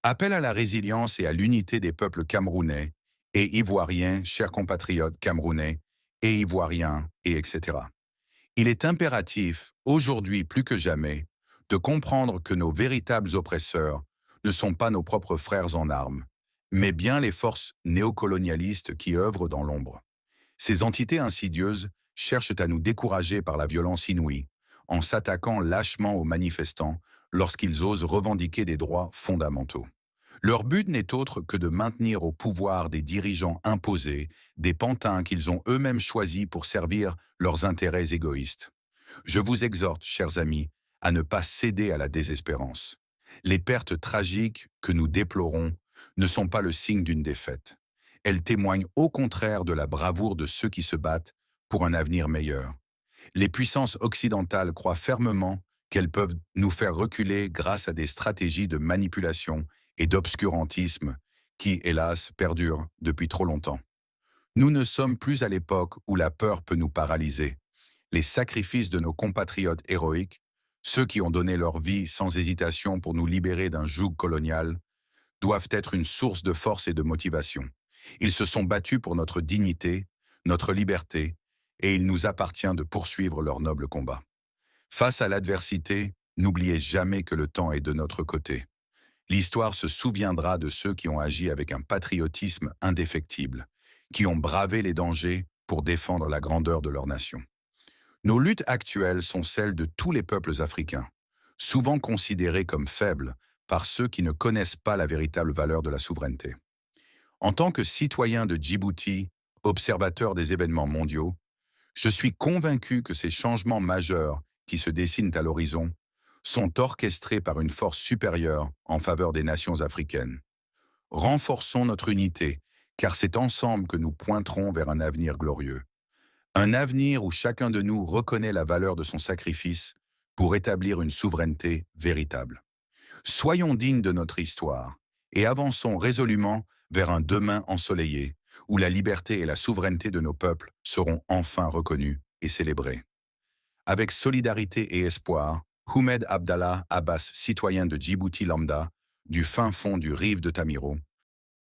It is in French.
Appel à la résilience et à l'unité des peuples camerounais et ivoiriens, chers compatriotes camerounais et ivoiriens, et etc. Il est impératif, aujourd'hui plus que jamais, de comprendre que nos véritables oppresseurs ne sont pas nos propres frères en armes, mais bien les forces néocolonialistes qui œuvrent dans l'ombre. Ces entités insidieuses cherchent à nous décourager par la violence inouïe, en s'attaquant lâchement aux manifestants lorsqu'ils osent revendiquer des droits fondamentaux. Leur but n'est autre que de maintenir au pouvoir des dirigeants imposés, des pantins qu'ils ont eux-mêmes choisis pour servir leurs intérêts égoïstes. Je vous exhorte, chers amis, à ne pas céder à la désespérance. Les pertes tragiques que nous déplorons ne sont pas le signe d'une défaite. Elles témoignent au contraire de la bravoure de ceux qui se battent pour un avenir meilleur. Les puissances occidentales croient fermement qu'elles peuvent nous faire reculer grâce à des stratégies de manipulation et d'obscurantisme qui, hélas, perdurent depuis trop longtemps. Nous ne sommes plus à l'époque où la peur peut nous paralyser. Les sacrifices de nos compatriotes héroïques, ceux qui ont donné leur vie sans hésitation pour nous libérer d'un joug colonial, doivent être une source de force et de motivation. Ils se sont battus pour notre dignité, notre liberté, et il nous appartient de poursuivre leur noble combat. Face à l'adversité, n'oubliez jamais que le temps est de notre côté. L'histoire se souviendra de ceux qui ont agi avec un patriotisme indéfectible, qui ont bravé les dangers pour défendre la grandeur de leur nation. Nos luttes actuelles sont celles de tous les peuples africains, souvent considérés comme faibles par ceux qui ne connaissent pas la véritable valeur de la souveraineté. En tant que citoyen de Djibouti, observateur des événements mondiaux, je suis convaincu que ces changements majeurs qui se dessinent à l'horizon sont orchestrés par une force supérieure en faveur des nations africaines. Renforçons notre unité, car c'est ensemble que nous pointerons vers un avenir glorieux. Un avenir où chacun de nous reconnaît la valeur de son sacrifice pour établir une souveraineté véritable. Soyons dignes de notre histoire et avançons résolument vers un demain ensoleillé, où la liberté et la souveraineté de nos peuples seront enfin reconnues et célébrées. Avec solidarité et espoir, Houmed Abdallah Abbas, citoyen de Djibouti lambda, du fin fond du rive de Tamiro,